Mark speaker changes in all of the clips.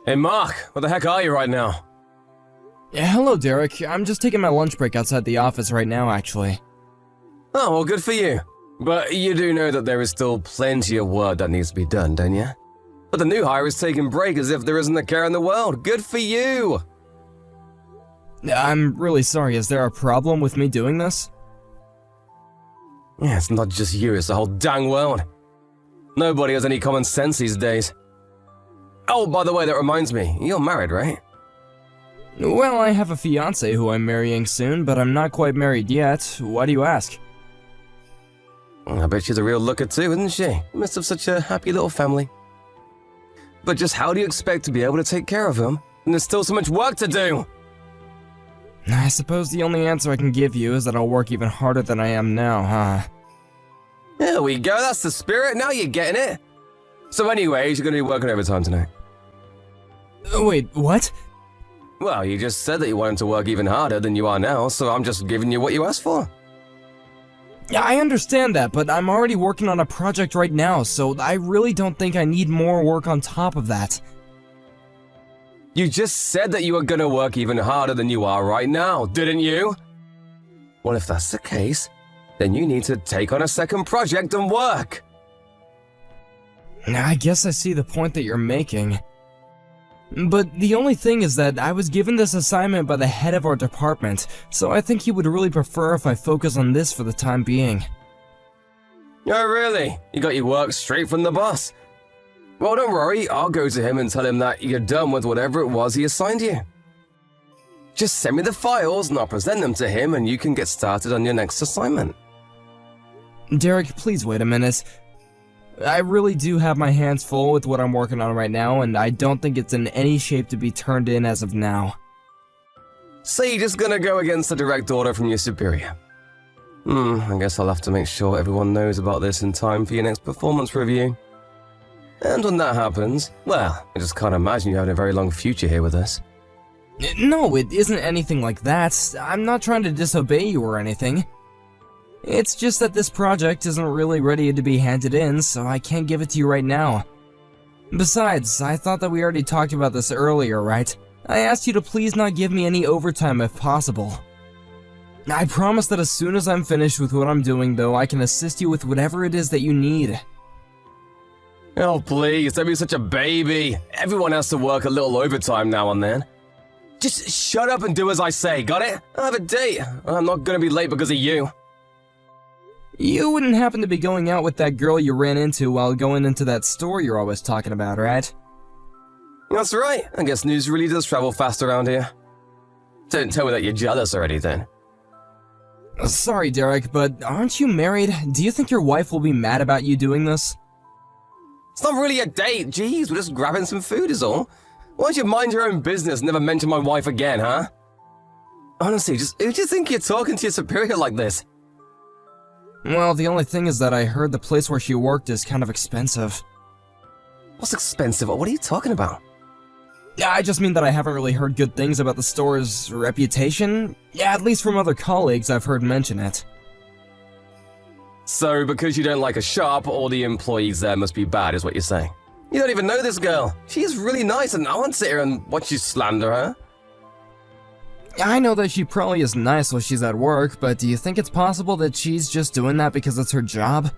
Speaker 1: Hey Mark, where the heck are you right now?
Speaker 2: Yeah, hello, Derek. I'm just taking my lunch break outside the office right now, actually.
Speaker 1: Oh, well, good for you. But you do know that there is still plenty of work that needs to be done, don't you? But the new hire is taking break as if there isn't a care in the world. Good for you!
Speaker 2: I'm really sorry. Is there a problem with me doing this?
Speaker 1: Yeah, it's not just you, it's the whole dang world. Nobody has any common sense these days. Oh, by the way, that reminds me, you're married, right?
Speaker 2: Well, I have a fiancé who I'm marrying soon, but I'm not quite married yet. Why do you ask?
Speaker 1: I bet she's a real looker too, isn't she? You must have such a happy little family. But just how do you expect to be able to take care of him? And there's still so much work to do!
Speaker 2: I suppose the only answer I can give you is that I'll work even harder than I am now, huh?
Speaker 1: There we go, that's the spirit, now you're getting it! So anyways, you're gonna be working overtime tonight.
Speaker 2: Wait, what?
Speaker 1: Well, you just said that you wanted to work even harder than you are now, so I'm just giving you what you asked for.
Speaker 2: Yeah, I understand that, but I'm already working on a project right now, so I really don't think I need more work on top of that.
Speaker 1: You just said that you were gonna work even harder than you are right now, didn't you? Well, if that's the case, then you need to take on a second project and work.
Speaker 2: I guess I see the point that you're making. But the only thing is that I was given this assignment by the head of our department, so I think he would really prefer if I focus on this for the time being.
Speaker 1: Oh, really? You got your work straight from the boss? Well, don't worry, I'll go to him and tell him that you're done with whatever it was he assigned you. Just send me the files and I'll present them to him and you can get started on your next assignment.
Speaker 2: Derek, please wait a minute. I really do have my hands full with what I'm working on right now, and I don't think it's in any shape to be turned in as of now.
Speaker 1: So you're just gonna go against the direct order from your superior? I guess I'll have to make sure everyone knows about this in time for your next performance review. And when that happens, well, I just can't imagine you having a very long future here with us.
Speaker 2: No, it isn't anything like that. I'm not trying to disobey you or anything. It's just that this project isn't really ready to be handed in, so I can't give it to you right now. Besides, I thought that we already talked about this earlier, right? I asked you to please not give me any overtime if possible. I promise that as soon as I'm finished with what I'm doing, though, I can assist you with whatever it is that you need.
Speaker 1: Oh, please, don't be such a baby. Everyone has to work a little overtime now and then. Just shut up and do as I say, got it? I have a date. I'm not gonna be late because of you.
Speaker 2: You wouldn't happen to be going out with that girl you ran into while going into that store you're always talking about, right?
Speaker 1: That's right. I guess news really does travel fast around here. Don't tell me that you're jealous or anything.
Speaker 2: Sorry, Derek, but aren't you married? Do you think your wife will be mad about you doing this?
Speaker 1: It's not really a date. Jeez, we're just grabbing some food is all. Why don't you mind your own business and never mention my wife again, huh? Honestly, who do you think you're talking to your superior like this?
Speaker 2: Well, the only thing is that I heard the place where she worked is kind of expensive.
Speaker 1: What's expensive? What are you talking about?
Speaker 2: Yeah, I just mean that I haven't really heard good things about the store's reputation. Yeah, at least from other colleagues I've heard mention it.
Speaker 1: So, because you don't like a shop, all the employees there must be bad, is what you're saying? You don't even know this girl. She's really nice and I won't sit here and watch you slander her.
Speaker 2: I know that she probably is nice when she's at work, but do you think it's possible that she's just doing that because it's her job?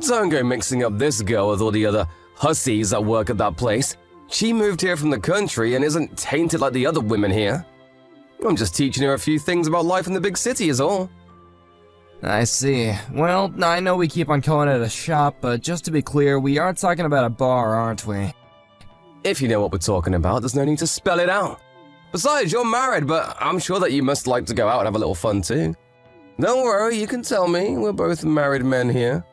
Speaker 1: Don't go mixing up this girl with all the other hussies that work at that place. She moved here from the country and isn't tainted like the other women here. I'm just teaching her a few things about life in the big city is all.
Speaker 2: I see. Well, I know we keep on calling it a shop, but just to be clear, we are talking about a bar, aren't we?
Speaker 1: If you know what we're talking about, there's no need to spell it out. Besides, you're married, but I'm sure that you must like to go out and have a little fun too. Don't worry, you can tell me. We're both married men here.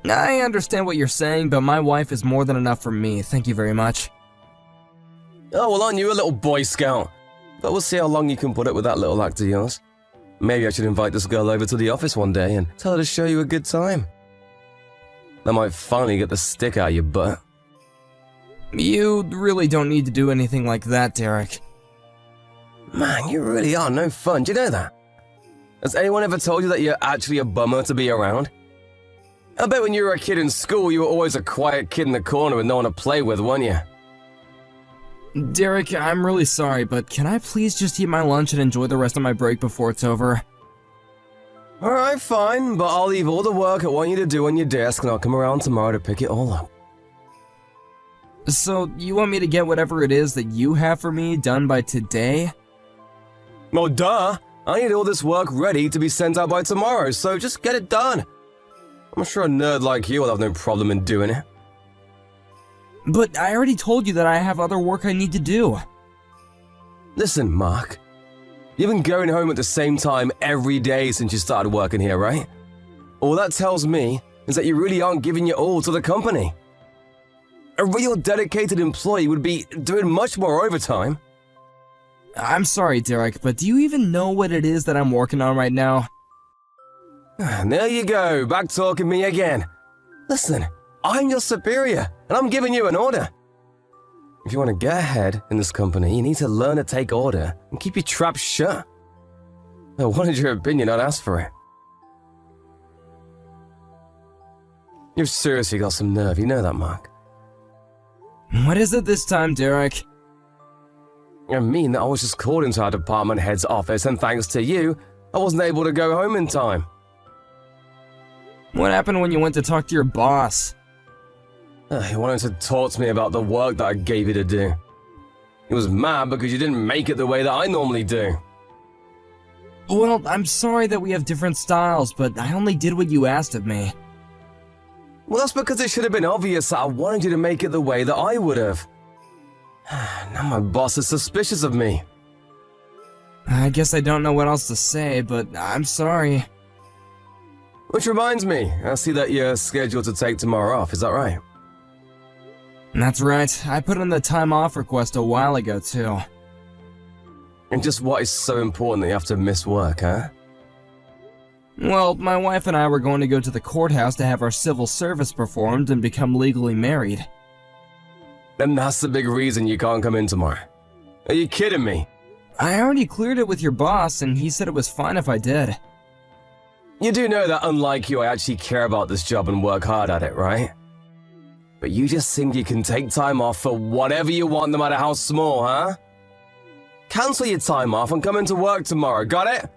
Speaker 2: I understand what you're saying, but my wife is more than enough for me. Thank you very much.
Speaker 1: Oh, well, aren't you a little Boy Scout? But we'll see how long you can put up with that little act of yours. Maybe I should invite this girl over to the office one day and tell her to show you a good time. That might finally get the stick out of your butt.
Speaker 2: You really don't need to do anything like that, Derek.
Speaker 1: Man, you really are no fun, do you know that? Has anyone ever told you that you're actually a bummer to be around? I bet when you were a kid in school, you were always a quiet kid in the corner with no one to play with, weren't you?
Speaker 2: Derek, I'm really sorry, but can I please just eat my lunch and enjoy the rest of my break before it's over?
Speaker 1: Alright, fine, but I'll leave all the work I want you to do on your desk and I'll come around tomorrow to pick it all up.
Speaker 2: So, you want me to get whatever it is that you have for me done by today?
Speaker 1: Well, duh! I need all this work ready to be sent out by tomorrow, so just get it done. I'm sure a nerd like you will have no problem in doing it.
Speaker 2: But I already told you that I have other work I need to do.
Speaker 1: Listen, Mark. You've been going home at the same time every day since you started working here, right? All that tells me is that you really aren't giving your all to the company. A real dedicated employee would be doing much more overtime.
Speaker 2: I'm sorry, Derek, but do you even know what it is that I'm working on right now?
Speaker 1: There you go, back talking me again. Listen, I'm your superior, and I'm giving you an order. If you want to get ahead in this company, you need to learn to take order and keep your trap shut. I wanted your opinion, I'd ask for it. You've seriously got some nerve, you know that, Mark.
Speaker 2: What is it this time, Derek?
Speaker 1: I mean that I was just called into our department head's office, and thanks to you, I wasn't able to go home in time.
Speaker 2: What happened when you went to talk to your boss?
Speaker 1: He wanted to talk to me about the work that I gave you to do. He was mad because you didn't make it the way that I normally do.
Speaker 2: Well, I'm sorry that we have different styles, but I only did what you asked of me.
Speaker 1: Well, that's because it should have been obvious that I wanted you to make it the way that I would have. Now my boss is suspicious of me.
Speaker 2: I guess I don't know what else to say, but I'm sorry.
Speaker 1: Which reminds me, I see that you're scheduled to take tomorrow off, is that right?
Speaker 2: That's right, I put in the time off request a while ago too.
Speaker 1: And just what is so important that you have to miss work, huh?
Speaker 2: Well, my wife and I were going to go to the courthouse to have our civil service performed and become legally married.
Speaker 1: And that's the big reason you can't come in tomorrow. Are you kidding me?
Speaker 2: I already cleared it with your boss and he said it was fine if I did.
Speaker 1: You do know that unlike you, I actually care about this job and work hard at it, right? But you just think you can take time off for whatever you want, no matter how small, huh? Cancel your time off and come into work tomorrow, got it?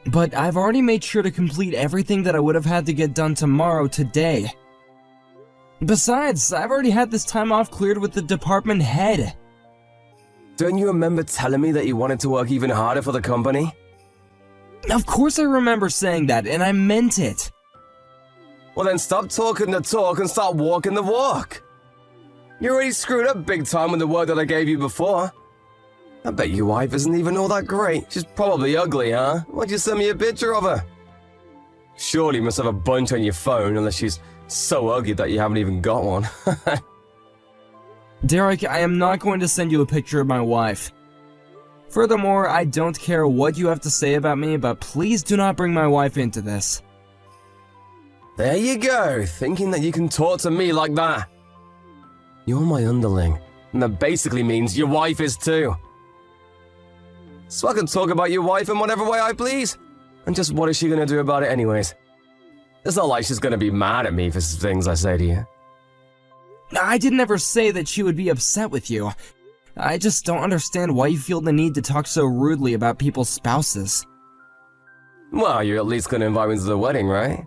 Speaker 2: But I've already made sure to complete everything that I would have had to get done tomorrow today. Besides, I've already had this time off cleared with the department head.
Speaker 1: Don't you remember telling me that you wanted to work even harder for the company?
Speaker 2: Of course I remember saying that, and I meant it.
Speaker 1: Well then stop talking the talk and start walking the walk. You already screwed up big time with the work that I gave you before. I bet your wife isn't even all that great. She's probably ugly, huh? Why'd you send me a picture of her? Surely you must have a bunch on your phone, unless she's so ugly that you haven't even got one.
Speaker 2: Derek, I am not going to send you a picture of my wife. Furthermore, I don't care what you have to say about me, but please do not bring my wife into this.
Speaker 1: There you go, thinking that you can talk to me like that. You're my underling, and that basically means your wife is too. So I can talk about your wife in whatever way I please. And just what is she gonna do about it anyways? It's not like she's gonna be mad at me for things I say to you.
Speaker 2: I didn't ever say that she would be upset with you. I just don't understand why you feel the need to talk so rudely about people's spouses.
Speaker 1: Well, you're at least gonna invite me to the wedding, right?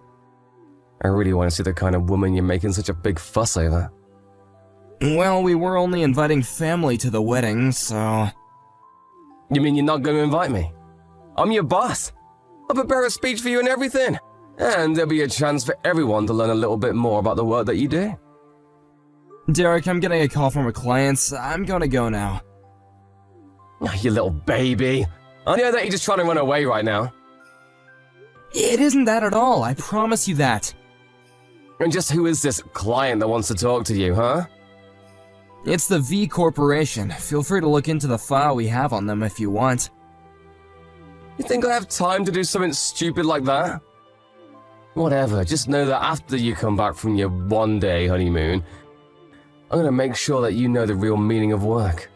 Speaker 1: I really want to see the kind of woman you're making such a big fuss over.
Speaker 2: Well, we were only inviting family to the wedding, so...
Speaker 1: You mean you're not gonna invite me? I'm your boss. I'll prepare a speech for you and everything. And there'll be a chance for everyone to learn a little bit more about the work that you do.
Speaker 2: Derek, I'm getting a call from a client. I'm gonna go now.
Speaker 1: You little baby. I know that you're just trying to run away right now.
Speaker 2: It isn't that at all, I promise you that.
Speaker 1: And just who is this client that wants to talk to you, huh?
Speaker 2: It's the V Corporation. Feel free to look into the file we have on them if you want.
Speaker 1: You think I have time to do something stupid like that? Whatever, just know that after you come back from your one-day honeymoon, I'm gonna make sure that you know the real meaning of work.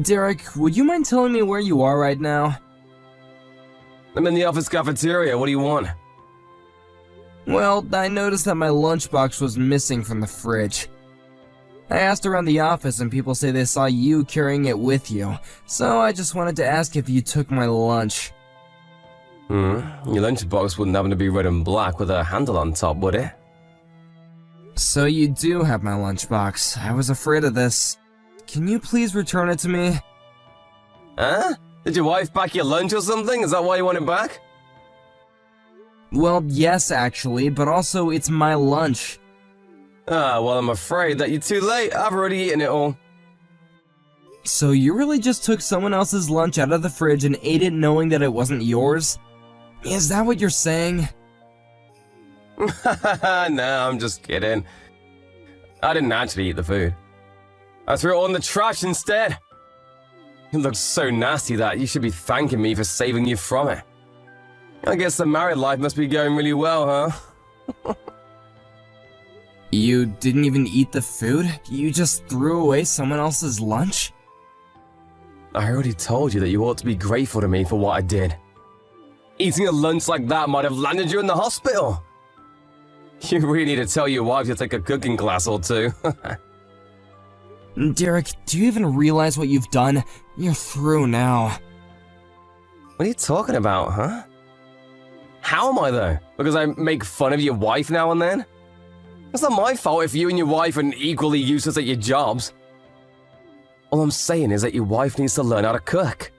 Speaker 2: Derek, would you mind telling me where you are right now?
Speaker 1: I'm in the office cafeteria, what do you want?
Speaker 2: Well, I noticed that my lunchbox was missing from the fridge. I asked around the office and people say they saw you carrying it with you, so I just wanted to ask if you took my lunch.
Speaker 1: Your lunchbox wouldn't happen to be red and black with a handle on top, would it?
Speaker 2: So you do have my lunchbox. I was afraid of this. Can you please return it to me?
Speaker 1: Huh? Did your wife pack your lunch or something? Is that why you want it back?
Speaker 2: Well, yes actually, but also it's my lunch.
Speaker 1: Well, I'm afraid that you're too late. I've already eaten it all.
Speaker 2: So you really just took someone else's lunch out of the fridge and ate it knowing that it wasn't yours? Is that what you're saying?
Speaker 1: No, I'm just kidding. I didn't actually eat the food. I threw it all in the trash instead. It looks so nasty that you should be thanking me for saving you from it. I guess the married life must be going really well, huh?
Speaker 2: You didn't even eat the food? You just threw away someone else's lunch?
Speaker 1: I already told you that you ought to be grateful to me for what I did. Eating a lunch like that might have landed you in the hospital. You really need to tell your wife to take a cooking class or two.
Speaker 2: Derek, do you even realize what you've done? You're through now.
Speaker 1: What are you talking about, huh? How am I, though? Because I make fun of your wife now and then? It's not my fault if you and your wife are equally useless at your jobs. All I'm saying is that your wife needs to learn how to cook.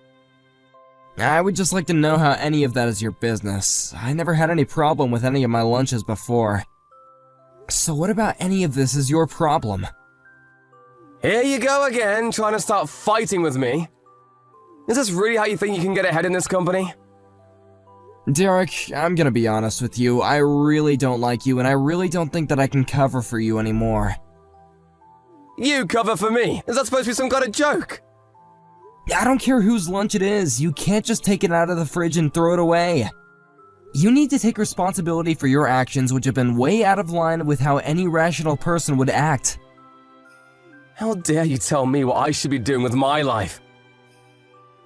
Speaker 2: I would just like to know how any of that is your business. I never had any problem with any of my lunches before. So what about any of this is your problem?
Speaker 1: Here you go again, trying to start fighting with me. Is this really how you think you can get ahead in this company?
Speaker 2: Derek, I'm gonna be honest with you. I really don't like you, and I really don't think that I can cover for you anymore.
Speaker 1: You cover for me? Is that supposed to be some kind of joke?
Speaker 2: I don't care whose lunch it is. You can't just take it out of the fridge and throw it away. You need to take responsibility for your actions, which have been way out of line with how any rational person would act.
Speaker 1: How dare you tell me what I should be doing with my life?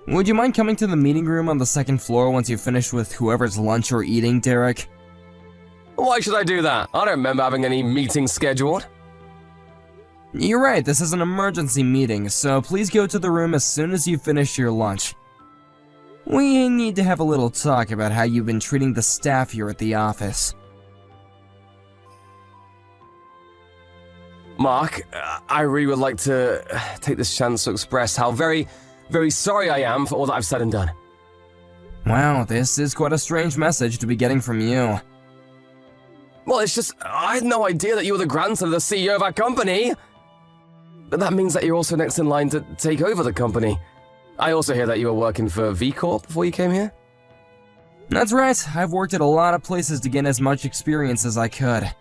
Speaker 2: Would you mind coming to the meeting room on the second floor once you've finished with whoever's lunch you're eating, Derek?
Speaker 1: Why should I do that? I don't remember having any meetings scheduled.
Speaker 2: You're right, this is an emergency meeting, so please go to the room as soon as you finish your lunch. We need to have a little talk about how you've been treating the staff here at the office.
Speaker 1: Mark, I really would like to take this chance to express how very, very sorry I am for all that I've said and done.
Speaker 2: Wow, this is quite a strange message to be getting from you.
Speaker 1: Well, it's just, I had no idea that you were the grandson of the CEO of our company. But that means that you're also next in line to take over the company. I also hear that you were working for V Corp before you came here?
Speaker 2: That's right, I've worked at a lot of places to gain as much experience as I could.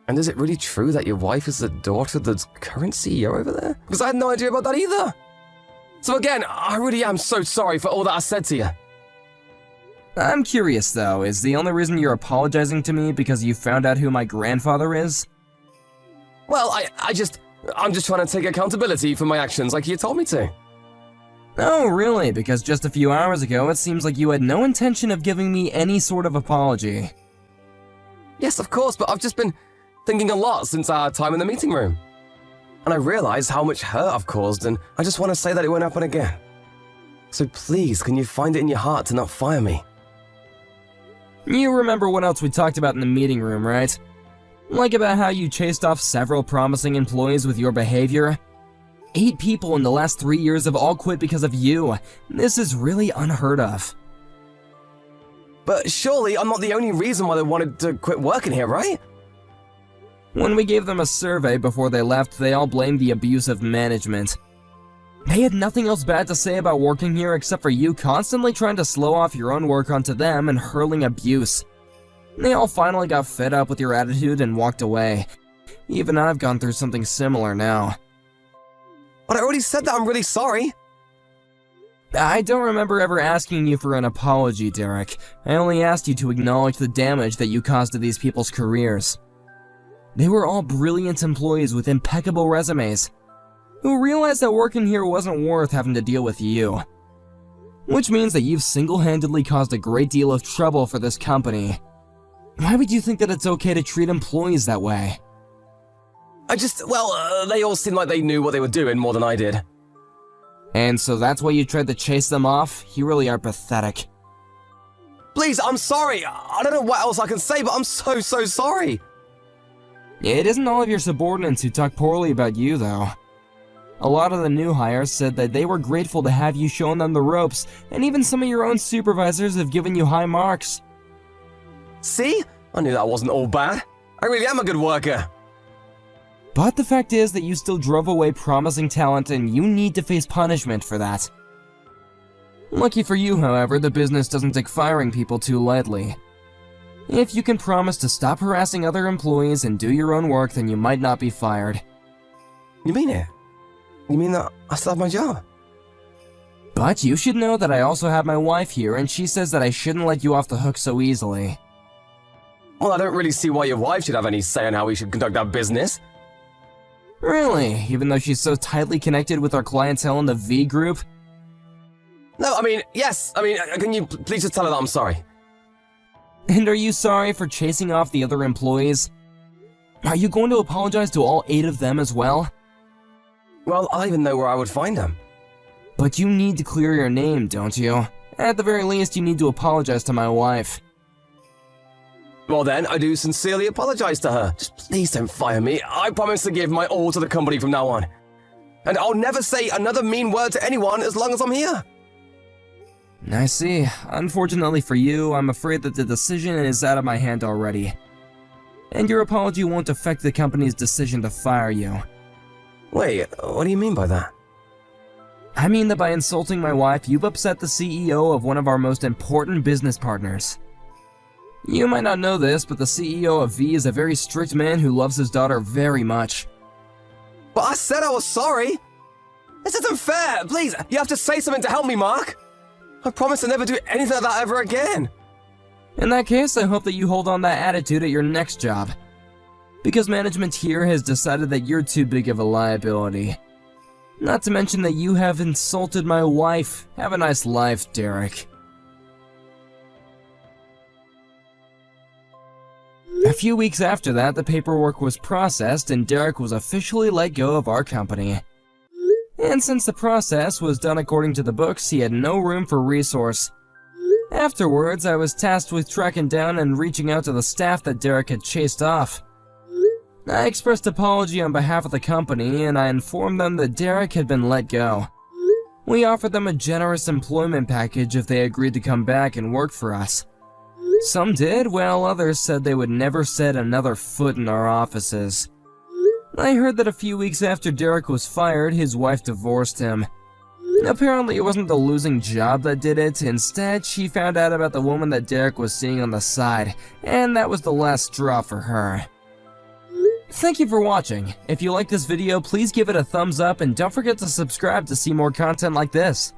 Speaker 1: And is it really true that your wife is the daughter of the current CEO over there? Because I had no idea about that either. So again, I really am so sorry for all that I said to you.
Speaker 2: I'm curious though, is the only reason you're apologizing to me because you found out who my grandfather is?
Speaker 1: Well, I'm just trying to take accountability for my actions like you told me to.
Speaker 2: Oh, really? Because just a few hours ago, it seems like you had no intention of giving me any sort of apology.
Speaker 1: Yes, of course, but I've just been thinking a lot since our time in the meeting room. And I realize how much hurt I've caused, and I just want to say that it won't happen again. So please, can you find it in your heart to not fire me?
Speaker 2: You remember what else we talked about in the meeting room, right? Like about how you chased off several promising employees with your behavior? 8 people in the last 3 years have all quit because of you. This is really unheard of.
Speaker 1: But surely I'm not the only reason why they wanted to quit working here, right?
Speaker 2: When we gave them a survey before they left, they all blamed the abuse of management. They had nothing else bad to say about working here except for you constantly trying to slow off your own work onto them and hurling abuse. They all finally got fed up with your attitude and walked away. Even I've gone through something similar now.
Speaker 1: But I already said that I'm really sorry.
Speaker 2: I don't remember ever asking you for an apology, Derek. I only asked you to acknowledge the damage that you caused to these people's careers. They were all brilliant employees with impeccable resumes, who realized that working here wasn't worth having to deal with you. Which means that you've single-handedly caused a great deal of trouble for this company. Why would you think that it's okay to treat employees that way?
Speaker 1: They all seemed like they knew what they were doing more than I did.
Speaker 2: And so that's why you tried to chase them off? You really are pathetic.
Speaker 1: Please, I'm sorry. I don't know what else I can say, but I'm so sorry.
Speaker 2: It isn't all of your subordinates who talk poorly about you, though. A lot of the new hires said that they were grateful to have you shown them the ropes, and even some of your own supervisors have given you high marks.
Speaker 1: See? I knew that wasn't all bad. I really am a good worker.
Speaker 2: But the fact is that you still drove away promising talent, and you need to face punishment for that. Lucky for you, however, the business doesn't take firing people too lightly. If you can promise to stop harassing other employees and do your own work, then you might not be fired.
Speaker 1: You mean it? You mean that I still have my job?
Speaker 2: But you should know that I also have my wife here, and she says that I shouldn't let you off the hook so easily.
Speaker 1: Well, I don't really see why your wife should have any say on how we should conduct our business.
Speaker 2: Really? Even though she's so tightly connected with our clientele in the V group?
Speaker 1: No, yes. Can you please just tell her that I'm sorry?
Speaker 2: And are you sorry for chasing off the other employees? Are you going to apologize to all 8 of them as well?
Speaker 1: Well, I don't even know where I would find them.
Speaker 2: But you need to clear your name, don't you? At the very least, you need to apologize to my wife.
Speaker 1: Well then, I do sincerely apologize to her. Just please don't fire me. I promise to give my all to the company from now on. And I'll never say another mean word to anyone as long as I'm here.
Speaker 2: I see. Unfortunately for you, I'm afraid that the decision is out of my hand already. And your apology won't affect the company's decision to fire you.
Speaker 1: Wait, what do you mean by that?
Speaker 2: I mean that by insulting my wife, you've upset the CEO of one of our most important business partners. You might not know this, but the CEO of V is a very strict man who loves his daughter very much.
Speaker 1: But I said I was sorry! This isn't fair! Please, you have to say something to help me, Mark! I promise to never do anything like that ever again!
Speaker 2: In that case, I hope that you hold on that attitude at your next job. Because management here has decided that you're too big of a liability. Not to mention that you have insulted my wife. Have a nice life, Derek. A few weeks after that, the paperwork was processed and Derek was officially let go of our company. And since the process was done according to the books, he had no room for resource. Afterwards, I was tasked with tracking down and reaching out to the staff that Derek had chased off. I expressed apology on behalf of the company, and I informed them that Derek had been let go. We offered them a generous employment package if they agreed to come back and work for us. Some did, while others said they would never set another foot in our offices. I heard that a few weeks after Derek was fired, his wife divorced him. Apparently it wasn't the losing job that did it. Instead, she found out about the woman that Derek was seeing on the side, and that was the last straw for her. Thank you for watching. If you like this video, please give it a thumbs up and don't forget to subscribe to see more content like this.